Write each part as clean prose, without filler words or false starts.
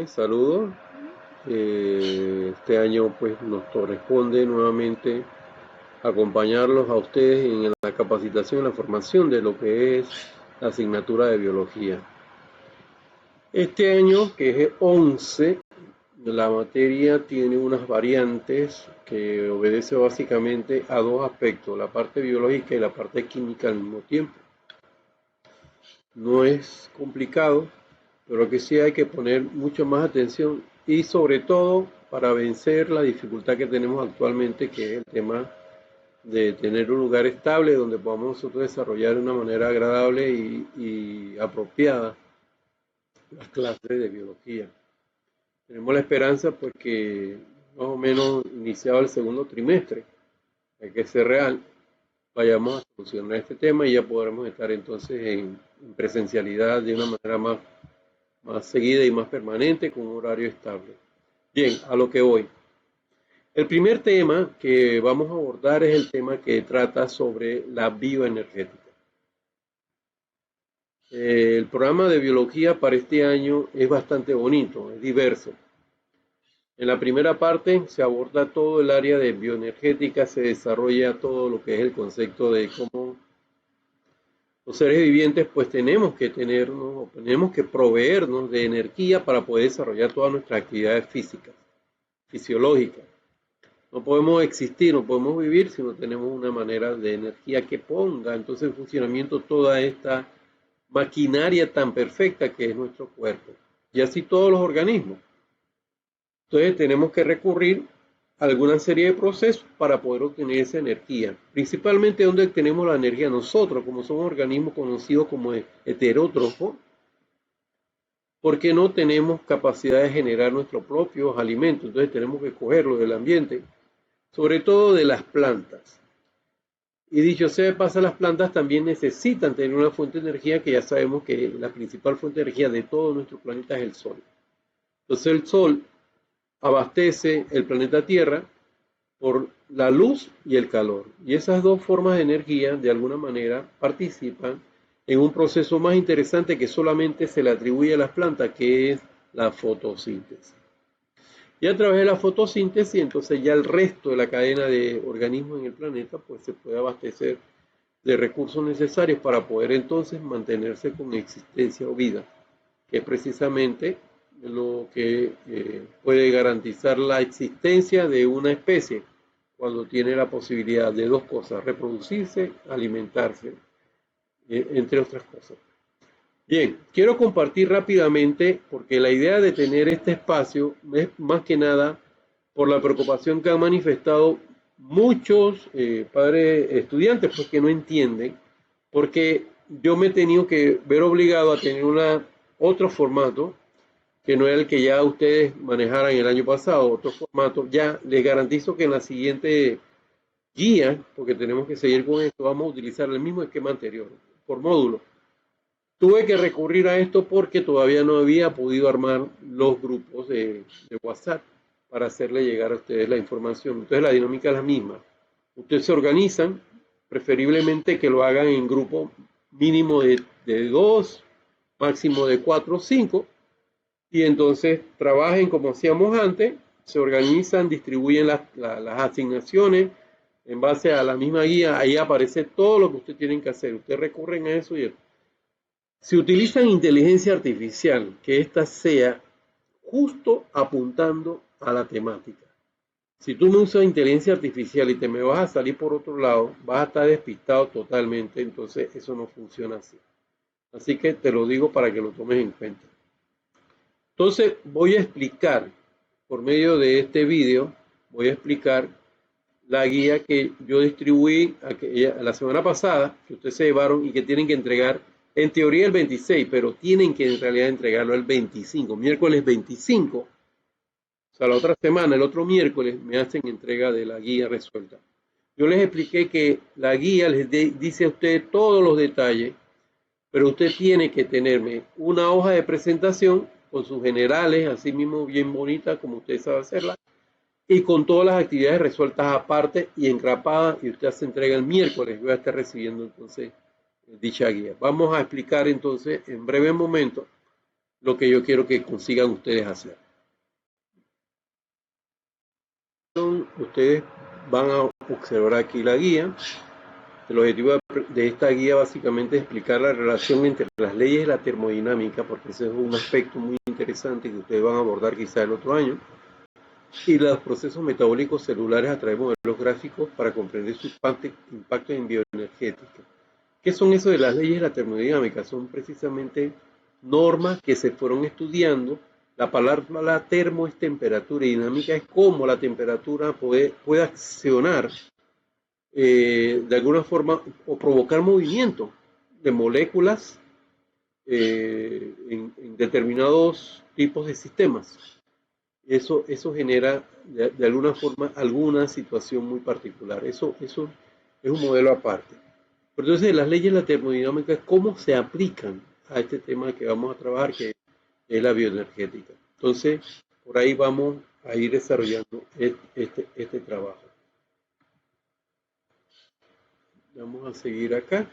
Saludos. Este año pues nos corresponde nuevamente acompañarlos a ustedes en la capacitación y la formación de lo que es la asignatura de biología. Este año, que es 11, la materia tiene unas variantes que obedece básicamente a dos aspectos, la parte biológica y la parte química al mismo tiempo. No es complicado, pero que sí hay que poner mucho más atención y sobre todo para vencer la dificultad que tenemos actualmente, que es el tema de tener un lugar estable donde podamos nosotros desarrollar de una manera agradable y apropiada las clases de biología. Tenemos la esperanza pues que más o menos iniciado el segundo trimestre, hay que ser real, vayamos a solucionar este tema y ya podremos estar entonces en presencialidad de una manera más seguida y más permanente con un horario estable. Bien, a lo que voy. El primer tema que vamos a abordar es el tema que trata sobre la bioenergética. El programa de biología para este año es bastante bonito, es diverso. En la primera parte se aborda todo el área de bioenergética, se desarrolla todo lo que es el concepto de cómo los seres vivientes pues tenemos que tenernos, tenemos que proveernos de energía para poder desarrollar todas nuestras actividades físicas, fisiológicas. No podemos existir, no podemos vivir si no tenemos una manera de energía que ponga entonces en funcionamiento toda esta maquinaria tan perfecta que es nuestro cuerpo. Y así todos los organismos. Entonces tenemos que recurrir a alguna serie de procesos para poder obtener esa energía. Principalmente donde obtenemos la energía nosotros, como somos organismos conocidos como heterótrofos, porque no tenemos capacidad de generar nuestros propios alimentos. Entonces tenemos que cogerlo del ambiente, sobre todo de las plantas. Y dicho sea de paso, las plantas también necesitan tener una fuente de energía que ya sabemos que la principal fuente de energía de todo nuestro planeta es el Sol. Entonces el Sol abastece el planeta Tierra por la luz y el calor. Y esas dos formas de energía, de alguna manera, participan en un proceso más interesante que solamente se le atribuye a las plantas, que es la fotosíntesis. Y a través de la fotosíntesis, entonces ya el resto de la cadena de organismos en el planeta, pues se puede abastecer de recursos necesarios para poder entonces mantenerse con existencia o vida, que es precisamente lo que puede garantizar la existencia de una especie cuando tiene la posibilidad de dos cosas, reproducirse, alimentarse, entre otras cosas. Bien, quiero compartir rápidamente, porque la idea de tener este espacio es más que nada por la preocupación que han manifestado muchos padres estudiantes, pues que no entienden, porque yo me he tenido que ver obligado a tener otro formato, que no era el que ya ustedes manejaran el año pasado, otro formato. Ya les garantizo que en la siguiente guía, porque tenemos que seguir con esto, vamos a utilizar el mismo esquema anterior, por módulo. Tuve que recurrir a esto porque todavía no había podido armar los grupos de WhatsApp para hacerle llegar a ustedes la información. Entonces la dinámica es la misma. Ustedes se organizan, preferiblemente que lo hagan en grupo mínimo de 2, máximo de 4 o 5, y entonces trabajen como hacíamos antes, se organizan, distribuyen las asignaciones en base a la misma guía, ahí aparece todo lo que ustedes tienen que hacer. Ustedes recurren a eso y si utilizan inteligencia artificial, que ésta sea justo apuntando a la temática. Si tú no usas inteligencia artificial y te me vas a salir por otro lado, vas a estar despistado totalmente, entonces eso no funciona así. Así que te lo digo para que lo tomes en cuenta. Entonces voy a explicar, por medio de este vídeo, voy a explicar la guía que yo distribuí la semana pasada, que ustedes se llevaron y que tienen que entregar en teoría el 26, pero tienen que en realidad entregarlo el 25, miércoles 25. O sea, la otra semana, el otro miércoles, me hacen entrega de la guía resuelta. Yo les expliqué que la guía dice a usted todos los detalles, pero usted tiene que tenerme una hoja de presentación con sus generales, así mismo bien bonita como usted sabe hacerla, y con todas las actividades resueltas aparte y engrapadas, y usted se entrega el miércoles. Yo voy a estar recibiendo entonces dicha guía. Vamos a explicar entonces en breve momento lo que yo quiero que consigan ustedes hacer. Ustedes van a observar aquí la guía. El objetivo de esta guía básicamente es explicar la relación entre las leyes de la termodinámica, porque ese es un aspecto muy interesante que ustedes van a abordar quizá el otro año, y los procesos metabólicos celulares a través de modelos gráficos para comprender su impacto en bioenergética. ¿Qué son eso de las leyes de la termodinámica? Son precisamente normas que se fueron estudiando. La palabra termo es temperatura y dinámica es cómo la temperatura puede accionar de alguna forma o provocar movimiento de moléculas en determinados tipos de sistemas. Eso genera de alguna forma alguna situación muy particular. Eso es un modelo aparte. Pero entonces las leyes de la termodinámica, ¿cómo se aplican a este tema que vamos a trabajar, que es la bioenergética? Entonces, por ahí vamos a ir desarrollando este trabajo. Vamos a seguir acá.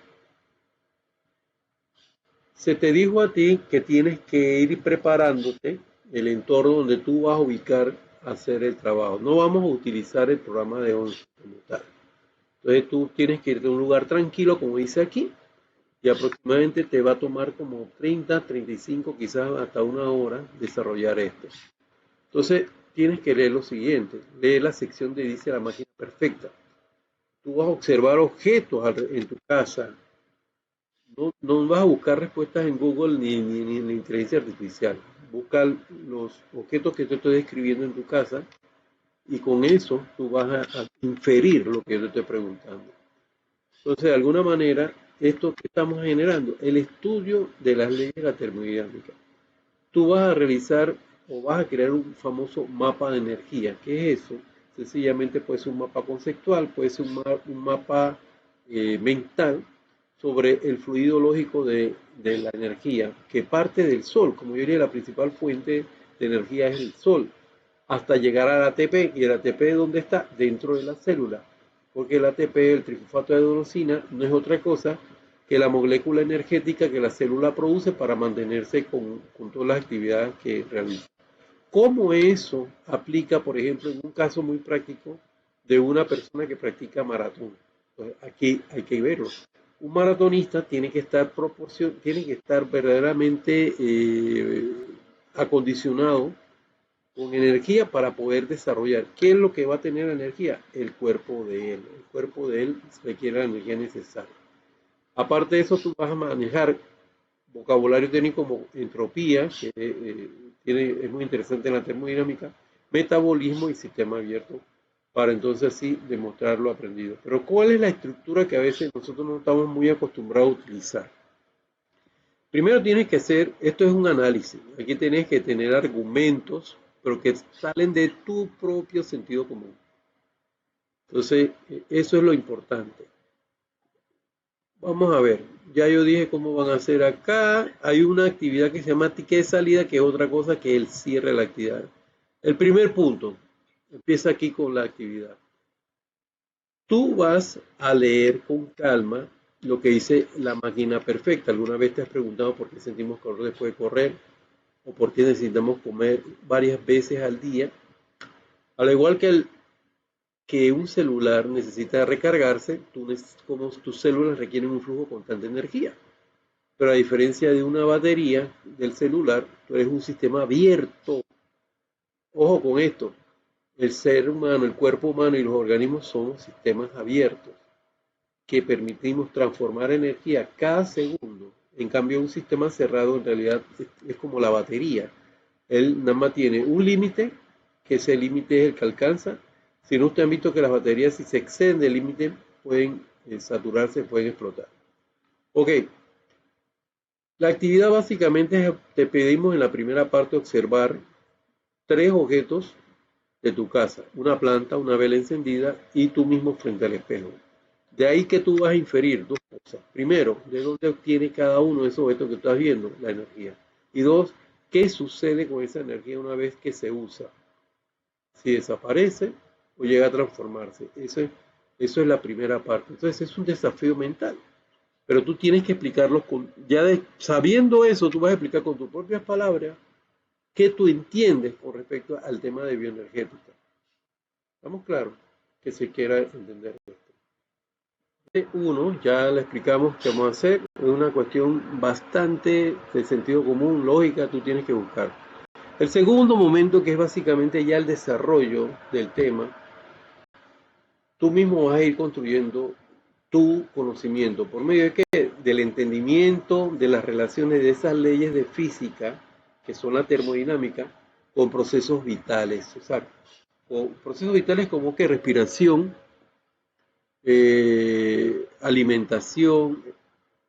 Se te dijo a ti que tienes que ir preparándote el entorno donde tú vas a ubicar a hacer el trabajo. No vamos a utilizar el programa de ONCE como tal. Entonces tú tienes que irte a un lugar tranquilo, como dice aquí, y aproximadamente te va a tomar como 30, 35, quizás hasta una hora desarrollar esto. Entonces tienes que leer lo siguiente. Lee la sección de dice la máquina perfecta. Tú vas a observar objetos en tu casa. No vas a buscar respuestas en Google ni en la inteligencia artificial. Busca los objetos que te estoy describiendo en tu casa y con eso tú vas a inferir lo que yo te estoy preguntando. Entonces, de alguna manera, esto que estamos generando, el estudio de las leyes de la termodinámica. Tú vas a realizar o vas a crear un famoso mapa de energía. ¿Qué es eso? Sencillamente puede ser un mapa conceptual, puede ser un mapa mental sobre el fluido lógico de la energía que parte del Sol. Como yo diría, la principal fuente de energía es el Sol, hasta llegar al ATP. ¿Y el ATP dónde está? Dentro de la célula. Porque el ATP, el trifosfato de adenosina, no es otra cosa que la molécula energética que la célula produce para mantenerse con todas las actividades que realiza. ¿Cómo eso aplica, por ejemplo, en un caso muy práctico de una persona que practica maratón? Pues aquí hay que verlo. Un maratonista tiene que estar verdaderamente acondicionado con energía para poder desarrollar. ¿Qué es lo que va a tener energía? El cuerpo de él. El cuerpo de él requiere la energía necesaria. Aparte de eso, tú vas a manejar vocabulario técnico como entropía, que es muy interesante en la termodinámica, metabolismo y sistema abierto, para entonces sí demostrar lo aprendido. Pero ¿cuál es la estructura que a veces nosotros no estamos muy acostumbrados a utilizar? Primero tienes que hacer, esto es un análisis, aquí tienes que tener argumentos, pero que salen de tu propio sentido común. Entonces, eso es lo importante. Vamos a ver, ya yo dije cómo van a hacer acá. Hay una actividad que se llama ticket de salida, que es otra cosa que el cierre de la actividad. El primer punto, empieza aquí con la actividad. Tú vas a leer con calma lo que dice la máquina perfecta. ¿Alguna vez te has preguntado por qué sentimos calor después de correr? ¿O por qué necesitamos comer varias veces al día? Al igual que un celular necesita recargarse, como tus células requieren un flujo constante de energía. Pero a diferencia de una batería del celular, tú eres un sistema abierto. Ojo con esto, el ser humano, el cuerpo humano y los organismos son sistemas abiertos que permitimos transformar energía cada segundo. En cambio, un sistema cerrado en realidad es como la batería. Él nada más tiene un límite, que ese límite es el que alcanza. Si no, ustedes han visto que las baterías, si se exceden del límite, pueden saturarse, pueden explotar. Ok, la actividad básicamente es, te pedimos en la primera parte observar 3 objetos de tu casa, una planta, una vela encendida y tú mismo frente al espejo. De ahí que tú vas a inferir 2 cosas. Primero, de dónde obtiene cada uno de esos objetos que estás viendo la energía. Y 2, qué sucede con esa energía una vez que se usa. Si desaparece o llega a transformarse. Eso es la primera parte. Entonces es un desafío mental. Pero tú tienes que explicarlos sabiendo eso, tú vas a explicar con tus propias palabras qué tú entiendes con respecto al tema de bioenergética. ¿Estamos claros? Que se quiera entender esto. Uno, ya le explicamos qué vamos a hacer, es una cuestión bastante de sentido común, lógica, tú tienes que buscar. El segundo momento, que es básicamente ya el desarrollo del tema, tú mismo vas a ir construyendo tu conocimiento. ¿Por medio de qué? Del entendimiento de las relaciones de esas leyes de física, que son la termodinámica, con procesos vitales. O sea, procesos vitales como que respiración, alimentación,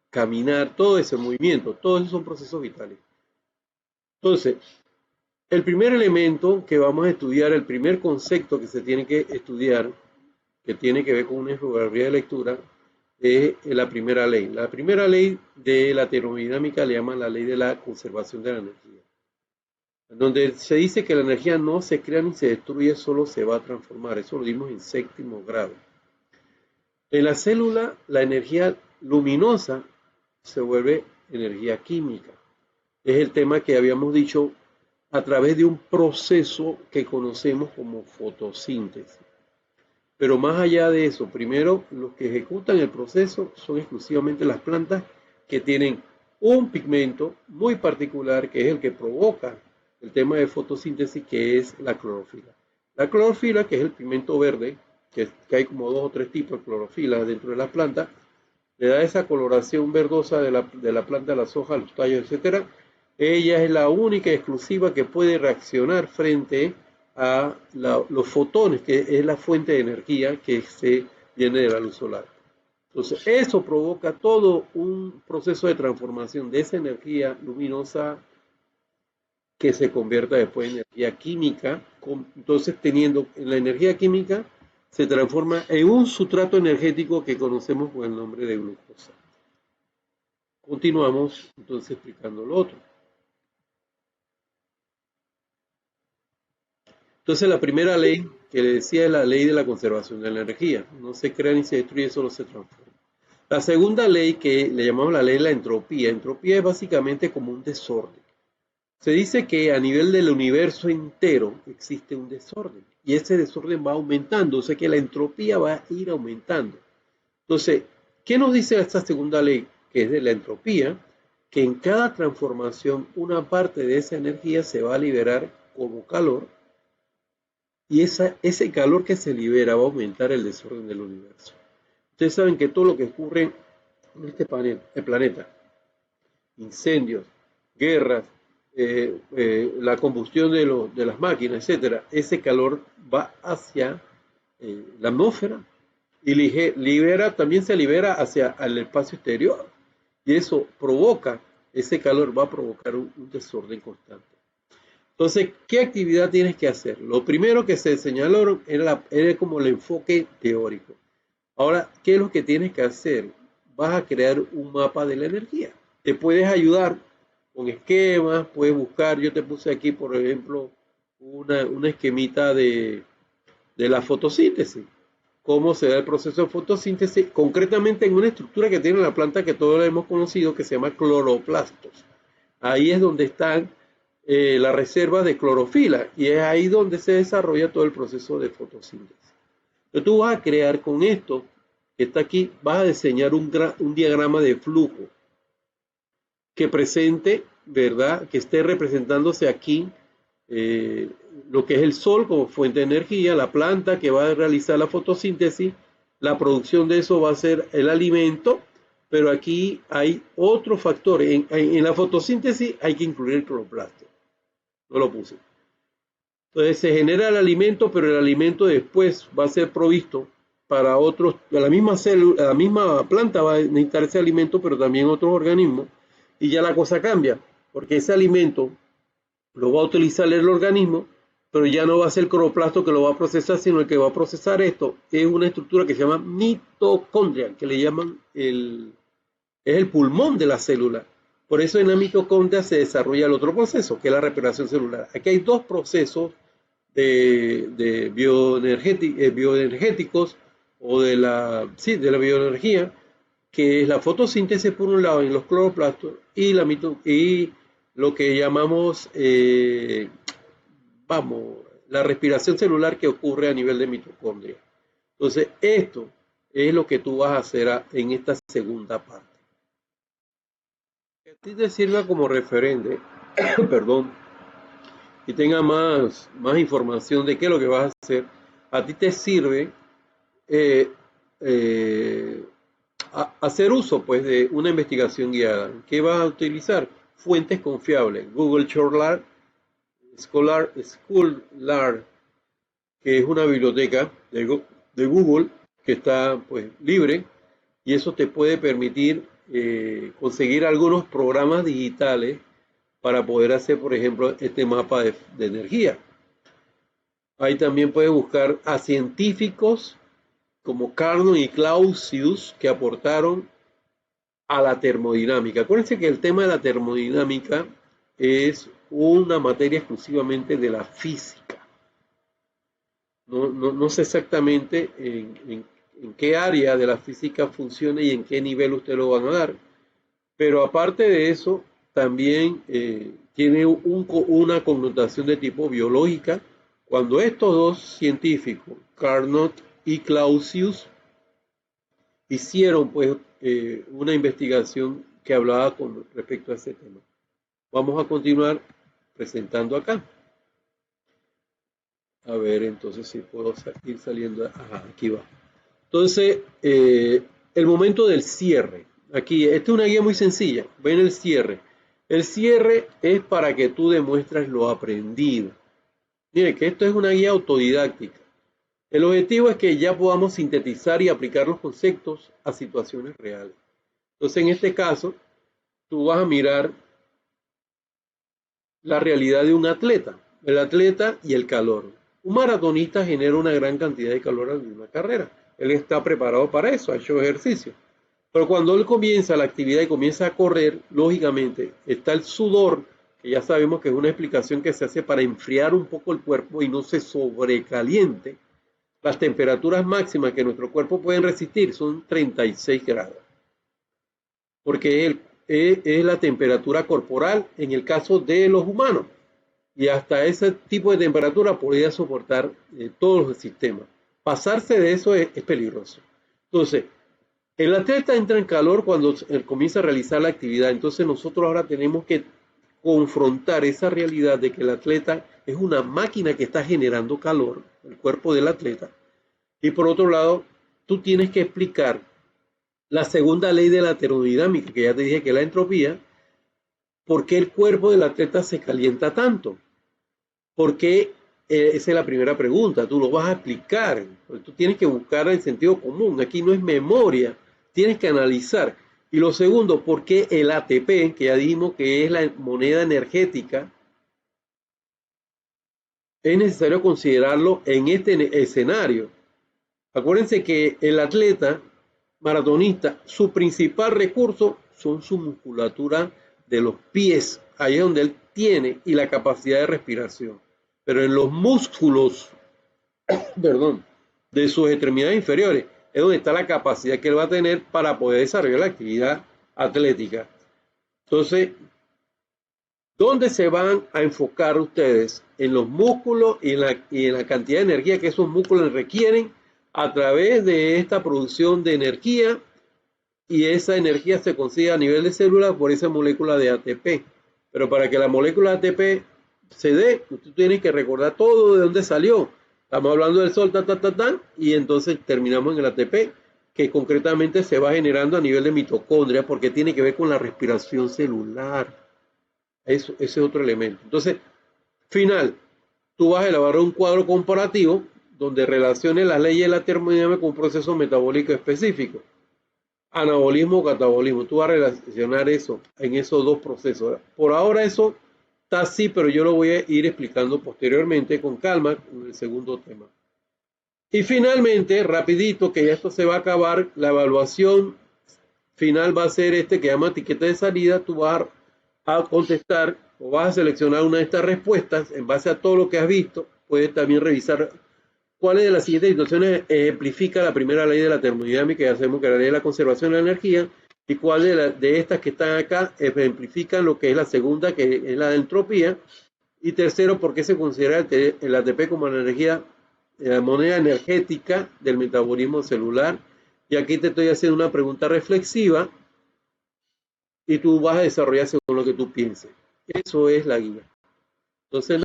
caminar, todo ese movimiento, todos esos son procesos vitales. Entonces, el primer elemento que vamos a estudiar, el primer concepto que se tiene que estudiar, que tiene que ver con una infografía de lectura, es la primera ley. La primera ley de la termodinámica le llaman la ley de la conservación de la energía, donde se dice que la energía no se crea ni se destruye, solo se va a transformar. Eso lo dimos en séptimo grado. En la célula, la energía luminosa se vuelve energía química. Es el tema que habíamos dicho a través de un proceso que conocemos como fotosíntesis. Pero más allá de eso, primero, los que ejecutan el proceso son exclusivamente las plantas que tienen un pigmento muy particular, que es el que provoca el tema de fotosíntesis, que es la clorofila. La clorofila, que es el pigmento verde, que hay como 2 o 3 tipos de clorofila dentro de las plantas, le da esa coloración verdosa de la planta, las hojas, los tallos, etc. Ella es la única y exclusiva que puede reaccionar frente a los fotones, que es la fuente de energía que se viene de la luz solar. Entonces, eso provoca todo un proceso de transformación de esa energía luminosa que se convierta después en energía química. Entonces, teniendo la energía química, se transforma en un sustrato energético que conocemos con el nombre de glucosa. Continuamos entonces explicando lo otro. Entonces, la primera ley que le decía es la ley de la conservación de la energía. No se crea ni se destruye, solo se transforma. La segunda ley, que le llamamos la ley de la entropía. Entropía es básicamente como un desorden. Se dice que a nivel del universo entero existe un desorden y ese desorden va aumentando, o sea que la entropía va a ir aumentando. Entonces, ¿qué nos dice esta segunda ley, que es de la entropía? Que en cada transformación una parte de esa energía se va a liberar como calor y ese calor que se libera va a aumentar el desorden del universo. Ustedes saben que todo lo que ocurre en este planeta, incendios, guerras, la combustión de las máquinas, etcétera, ese calor va hacia la atmósfera y también se libera hacia el espacio exterior. Y eso provoca, ese calor va a provocar un desorden constante. Entonces, ¿qué actividad tienes que hacer? Lo primero que se señaló era como el enfoque teórico. Ahora, ¿qué es lo que tienes que hacer? Vas a crear un mapa de la energía. Te puedes ayudar con esquemas, puedes buscar, yo te puse aquí, por ejemplo, una esquemita de la fotosíntesis. Cómo se da el proceso de fotosíntesis, concretamente en una estructura que tiene la planta que todos hemos conocido, que se llama cloroplastos. Ahí es donde están las reservas de clorofila y es ahí donde se desarrolla todo el proceso de fotosíntesis. Entonces tú vas a crear con esto que está aquí, vas a diseñar un diagrama de flujo que presente, ¿verdad? Que esté representándose aquí lo que es el sol como fuente de energía, la planta que va a realizar la fotosíntesis, la producción de eso va a ser el alimento, pero aquí hay otro factor. En la fotosíntesis hay que incluir el cloroplasto. No lo puse. Entonces se genera el alimento, pero el alimento después va a ser provisto para otros, la misma célula, la misma planta va a necesitar ese alimento, pero también otros organismos, y ya la cosa cambia, porque ese alimento lo va a utilizar el organismo, pero ya no va a ser el cloroplasto que lo va a procesar, sino el que va a procesar esto es una estructura que se llama mitocondria, que le llaman es el pulmón de la célula. Por eso en la mitocondria se desarrolla el otro proceso, que es la respiración celular. Aquí hay dos procesos de bioenergéticos o de la bioenergía, que es la fotosíntesis por un lado en los cloroplastos y, y lo que llamamos, la respiración celular que ocurre a nivel de mitocondria. Entonces, esto es lo que tú vas a hacer en esta segunda parte. Que a ti te sirva como referente, perdón, y tenga más información de qué es lo que vas a hacer, a ti te sirve hacer uso pues de una investigación guiada. ¿Qué vas a utilizar? Fuentes confiables. Google Scholar, que es una biblioteca de Google que está pues libre, y eso te puede permitir conseguir algunos programas digitales para poder hacer, por ejemplo, este mapa de energía. Ahí también puedes buscar a científicos como Carnot y Clausius que aportaron a la termodinámica. Acuérdense que el tema de la termodinámica es una materia exclusivamente de la física. No sé exactamente en qué área de la física funciona y en qué nivel usted lo van a dar. Pero aparte de eso, también tiene una connotación de tipo biológica. Cuando estos dos científicos, Carnot y Clausius, hicieron pues una investigación que hablaba con respecto a ese tema. Vamos a continuar presentando acá. A ver, entonces si puedo ir saliendo. Ajá, aquí va. Entonces, el momento del cierre. Aquí, esta es una guía muy sencilla. Ven el cierre. El cierre es para que tú demuestres lo aprendido. Mire que esto es una guía autodidáctica. El objetivo es que ya podamos sintetizar y aplicar los conceptos a situaciones reales. Entonces, en este caso, tú vas a mirar la realidad de un atleta, el atleta y el calor. Un maratonista genera una gran cantidad de calor en una carrera. Él está preparado para eso, ha hecho ejercicio. Pero cuando él comienza la actividad y comienza a correr, lógicamente está el sudor, que ya sabemos que es una explicación que se hace para enfriar un poco el cuerpo y no se sobrecaliente. Las temperaturas máximas que nuestro cuerpo puede resistir son 36 grados, porque es la temperatura corporal en el caso de los humanos, y hasta ese tipo de temperatura podría soportar todos los sistemas. Pasarse de eso es peligroso. Entonces, el atleta entra en calor cuando comienza a realizar la actividad. Entonces nosotros ahora tenemos que confrontar esa realidad de que el atleta es una máquina que está generando calor, el cuerpo del atleta. Y por otro lado, tú tienes que explicar la segunda ley de la termodinámica, que ya te dije que es la entropía. ¿Por qué el cuerpo del atleta se calienta tanto? ¿Por qué? Esa es la primera pregunta. Tú lo vas a explicar. Tú tienes que buscar el sentido común. Aquí no es memoria. Tienes que analizar. Y lo segundo, ¿por qué el ATP, que ya dijimos que es la moneda energética, es necesario considerarlo en este escenario? Acuérdense que el atleta maratonista, su principal recurso son su musculatura de los pies. Ahí es donde él tiene y la capacidad de respiración. Pero en los músculos, perdón, de sus extremidades inferiores, es donde está la capacidad que él va a tener para poder desarrollar la actividad atlética. Entonces, ¿dónde se van a enfocar ustedes? En los músculos y en la cantidad de energía que esos músculos requieren a través de esta producción de energía, y esa energía se consigue a nivel de célula por esa molécula de ATP. Pero para que la molécula de ATP se dé, tú tienes que recordar todo de dónde salió. Estamos hablando del sol, y entonces terminamos en el ATP, que concretamente se va generando a nivel de mitocondria, porque tiene que ver con la respiración celular. Ese es otro elemento. Entonces, final, tú vas a elaborar un cuadro comparativo donde relacione las leyes de la termodinámica con un proceso metabólico específico. Anabolismo o catabolismo. Tú vas a relacionar eso en esos dos procesos. Por ahora eso está así, pero yo lo voy a ir explicando posteriormente con calma en el segundo tema. Y finalmente, rapidito, que ya esto se va a acabar, la evaluación final va a ser que llama etiqueta de salida. Tú vas a contestar o vas a seleccionar una de estas respuestas en base a todo lo que has visto. Puedes también revisar ¿Cuáles de las siguientes situaciones ejemplifica la primera ley de la termodinámica? Ya sabemos que la ley de la conservación de la energía. ¿Y cuál de estas que están acá ejemplifican lo que es la segunda, que es la de entropía? Y tercero, ¿por qué se considera el ATP como la energía, la moneda energética del metabolismo celular? Y aquí te estoy haciendo una pregunta reflexiva y tú vas a desarrollar según lo que tú pienses. Eso es la guía. Entonces,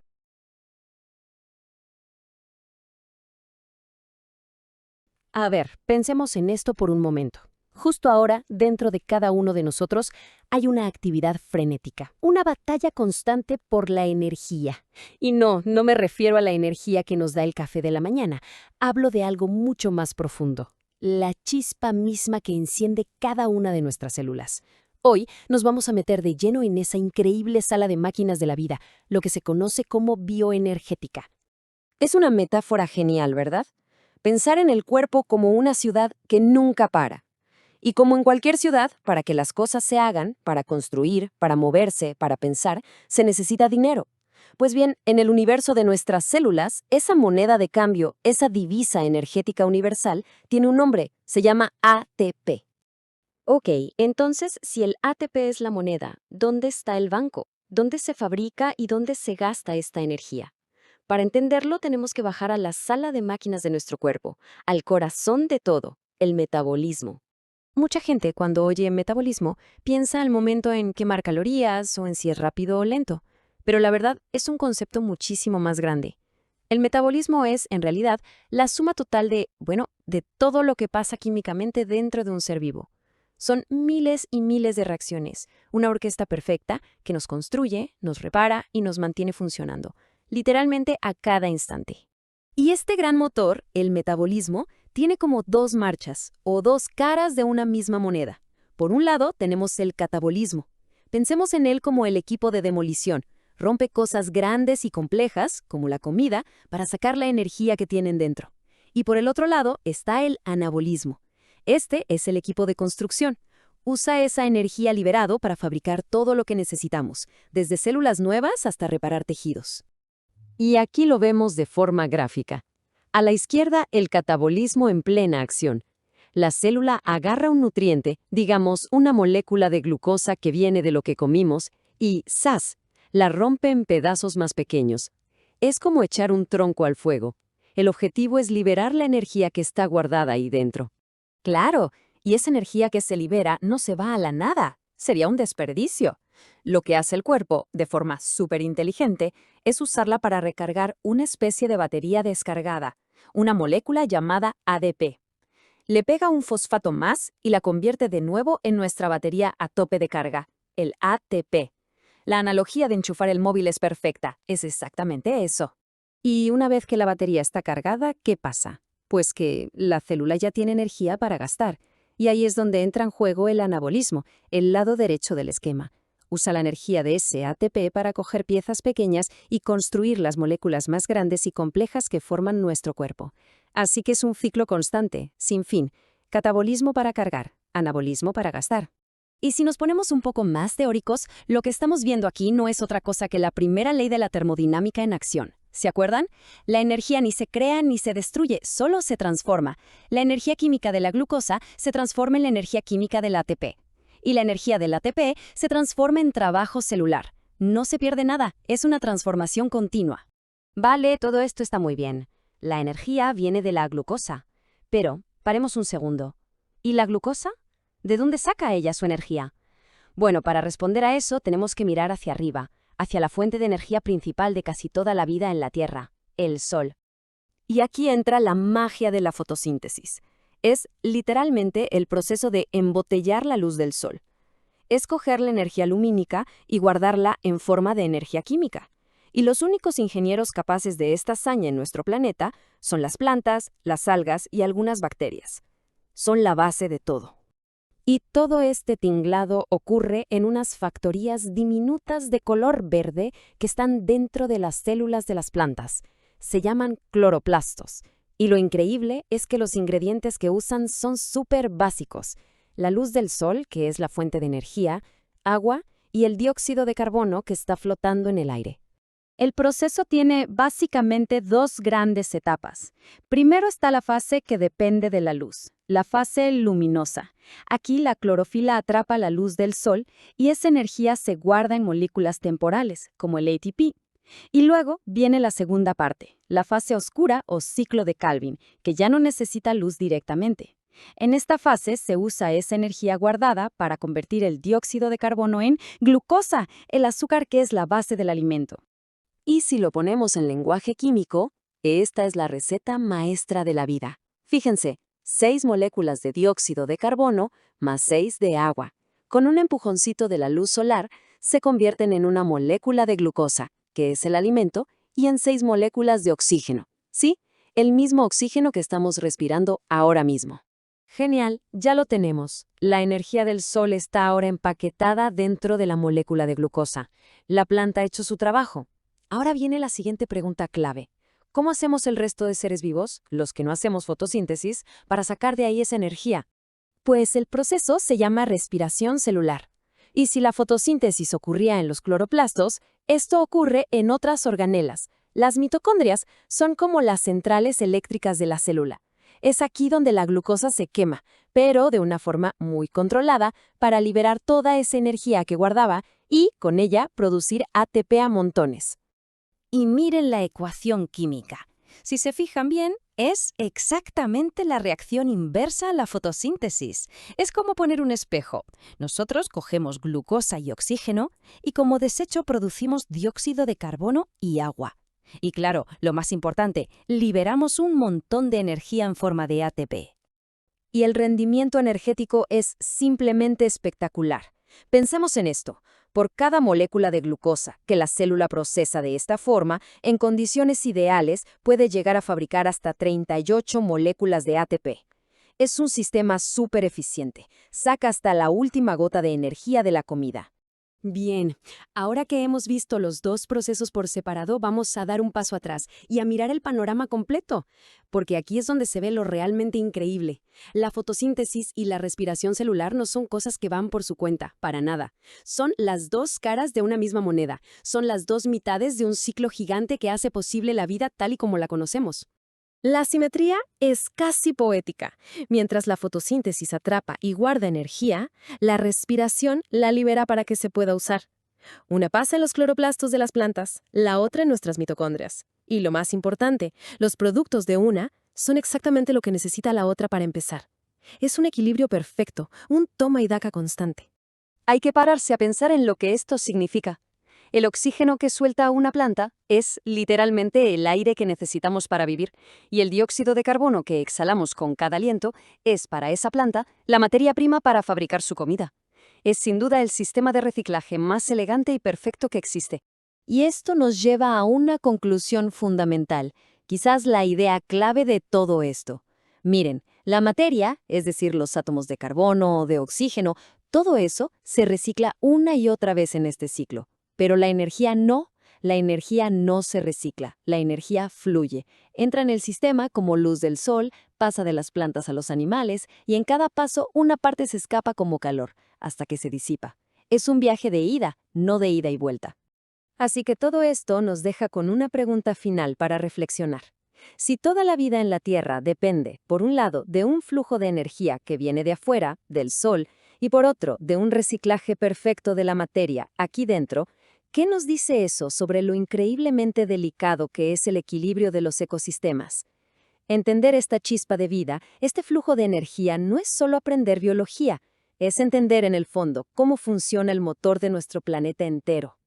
A ver, pensemos en esto por un momento. Justo ahora, dentro de cada uno de nosotros, hay una actividad frenética, una batalla constante por la energía. Y no me refiero a la energía que nos da el café de la mañana. Hablo de algo mucho más profundo, la chispa misma que enciende cada una de nuestras células. Hoy nos vamos a meter de lleno en esa increíble sala de máquinas de la vida, lo que se conoce como bioenergética. Es una metáfora genial, ¿verdad? Pensar en el cuerpo como una ciudad que nunca para. Y como en cualquier ciudad, para que las cosas se hagan, para construir, para moverse, para pensar, se necesita dinero. Pues bien, en el universo de nuestras células, esa moneda de cambio, esa divisa energética universal, tiene un nombre, se llama ATP. Ok, entonces, si el ATP es la moneda, ¿dónde está el banco? ¿Dónde se fabrica y dónde se gasta esta energía? Para entenderlo, tenemos que bajar a la sala de máquinas de nuestro cuerpo, al corazón de todo, el metabolismo. Mucha gente, cuando oye metabolismo, piensa al momento en quemar calorías o en si es rápido o lento. Pero la verdad es un concepto muchísimo más grande. El metabolismo es, en realidad, la suma total de todo lo que pasa químicamente dentro de un ser vivo. Son miles y miles de reacciones, una orquesta perfecta que nos construye, nos repara y nos mantiene funcionando, literalmente a cada instante. Y este gran motor, el metabolismo, tiene como dos marchas o dos caras de una misma moneda. Por un lado tenemos el catabolismo. Pensemos en él como el equipo de demolición. Rompe cosas grandes y complejas, como la comida, para sacar la energía que tienen dentro. Y por el otro lado está el anabolismo. Este es el equipo de construcción. Usa esa energía liberado para fabricar todo lo que necesitamos, desde células nuevas hasta reparar tejidos. Y aquí lo vemos de forma gráfica. A la izquierda, el catabolismo en plena acción. La célula agarra un nutriente, digamos una molécula de glucosa que viene de lo que comimos, y ¡zas!, la rompe en pedazos más pequeños. Es como echar un tronco al fuego. El objetivo es liberar la energía que está guardada ahí dentro. Claro, y esa energía que se libera no se va a la nada. Sería un desperdicio. Lo que hace el cuerpo, de forma súper inteligente, es usarla para recargar una especie de batería descargada, una molécula llamada ADP. Le pega un fosfato más y la convierte de nuevo en nuestra batería a tope de carga, el ATP. La analogía de enchufar el móvil es perfecta, es exactamente eso. Y una vez que la batería está cargada, ¿qué pasa? Pues que la célula ya tiene energía para gastar. Y ahí es donde entra en juego el anabolismo, el lado derecho del esquema. Usa la energía de ese ATP para coger piezas pequeñas y construir las moléculas más grandes y complejas que forman nuestro cuerpo. Así que es un ciclo constante, sin fin. Catabolismo para cargar, anabolismo para gastar. Y si nos ponemos un poco más teóricos, lo que estamos viendo aquí no es otra cosa que la primera ley de la termodinámica en acción. ¿Se acuerdan? La energía ni se crea ni se destruye, solo se transforma. La energía química de la glucosa se transforma en la energía química del ATP. Y la energía del ATP se transforma en trabajo celular. No se pierde nada, es una transformación continua. Vale, todo esto está muy bien. La energía viene de la glucosa. Pero, paremos un segundo. ¿Y la glucosa? ¿De dónde saca ella su energía? Bueno, para responder a eso tenemos que mirar hacia arriba, hacia la fuente de energía principal de casi toda la vida en la Tierra, el Sol. Y aquí entra la magia de la fotosíntesis. Es literalmente el proceso de embotellar la luz del Sol. Es coger la energía lumínica y guardarla en forma de energía química. Y los únicos ingenieros capaces de esta hazaña en nuestro planeta son las plantas, las algas y algunas bacterias. Son la base de todo. Y todo este tinglado ocurre en unas factorías diminutas de color verde que están dentro de las células de las plantas. Se llaman cloroplastos. Y lo increíble es que los ingredientes que usan son súper básicos. La luz del sol, que es la fuente de energía, agua y el dióxido de carbono que está flotando en el aire. El proceso tiene básicamente dos grandes etapas. Primero está la fase que depende de la luz, la fase luminosa. Aquí la clorofila atrapa la luz del sol y esa energía se guarda en moléculas temporales, como el ATP. Y luego viene la segunda parte, la fase oscura o ciclo de Calvin, que ya no necesita luz directamente. En esta fase se usa esa energía guardada para convertir el dióxido de carbono en glucosa, el azúcar que es la base del alimento. Y si lo ponemos en lenguaje químico, esta es la receta maestra de la vida. Fíjense, 6 moléculas de dióxido de carbono más 6 de agua. Con un empujoncito de la luz solar, se convierten en una molécula de glucosa, que es el alimento, y en 6 moléculas de oxígeno. ¿Sí? El mismo oxígeno que estamos respirando ahora mismo. Genial, ya lo tenemos. La energía del sol está ahora empaquetada dentro de la molécula de glucosa. La planta ha hecho su trabajo. Ahora viene la siguiente pregunta clave. ¿Cómo hacemos el resto de seres vivos, los que no hacemos fotosíntesis, para sacar de ahí esa energía? Pues el proceso se llama respiración celular. Y si la fotosíntesis ocurría en los cloroplastos, esto ocurre en otras organelas. Las mitocondrias son como las centrales eléctricas de la célula. Es aquí donde la glucosa se quema, pero de una forma muy controlada para liberar toda esa energía que guardaba y, con ella, producir ATP a montones. Y miren la ecuación química. Si se fijan bien, es exactamente la reacción inversa a la fotosíntesis. Es como poner un espejo. Nosotros cogemos glucosa y oxígeno y como desecho producimos dióxido de carbono y agua. Y claro, lo más importante, liberamos un montón de energía en forma de ATP. Y el rendimiento energético es simplemente espectacular. Pensemos en esto. Por cada molécula de glucosa que la célula procesa de esta forma, en condiciones ideales puede llegar a fabricar hasta 38 moléculas de ATP. Es un sistema súper eficiente. Saca hasta la última gota de energía de la comida. Bien, ahora que hemos visto los dos procesos por separado, vamos a dar un paso atrás y a mirar el panorama completo, porque aquí es donde se ve lo realmente increíble. La fotosíntesis y la respiración celular no son cosas que van por su cuenta, para nada. Son las dos caras de una misma moneda, son las dos mitades de un ciclo gigante que hace posible la vida tal y como la conocemos. La simetría es casi poética. Mientras la fotosíntesis atrapa y guarda energía, la respiración la libera para que se pueda usar. Una pasa en los cloroplastos de las plantas, la otra en nuestras mitocondrias. Y lo más importante, los productos de una son exactamente lo que necesita la otra para empezar. Es un equilibrio perfecto, un toma y daca constante. Hay que pararse a pensar en lo que esto significa. El oxígeno que suelta una planta es literalmente el aire que necesitamos para vivir, y el dióxido de carbono que exhalamos con cada aliento es para esa planta la materia prima para fabricar su comida. Es sin duda el sistema de reciclaje más elegante y perfecto que existe. Y esto nos lleva a una conclusión fundamental, quizás la idea clave de todo esto. Miren, la materia, es decir, los átomos de carbono o de oxígeno, todo eso se recicla una y otra vez en este ciclo. Pero la energía no se recicla, la energía fluye. Entra en el sistema como luz del sol, pasa de las plantas a los animales y en cada paso una parte se escapa como calor, hasta que se disipa. Es un viaje de ida, no de ida y vuelta. Así que todo esto nos deja con una pregunta final para reflexionar. Si toda la vida en la Tierra depende, por un lado, de un flujo de energía que viene de afuera, del sol, y por otro, de un reciclaje perfecto de la materia aquí dentro, ¿qué nos dice eso sobre lo increíblemente delicado que es el equilibrio de los ecosistemas? Entender esta chispa de vida, este flujo de energía, no es solo aprender biología, es entender en el fondo cómo funciona el motor de nuestro planeta entero.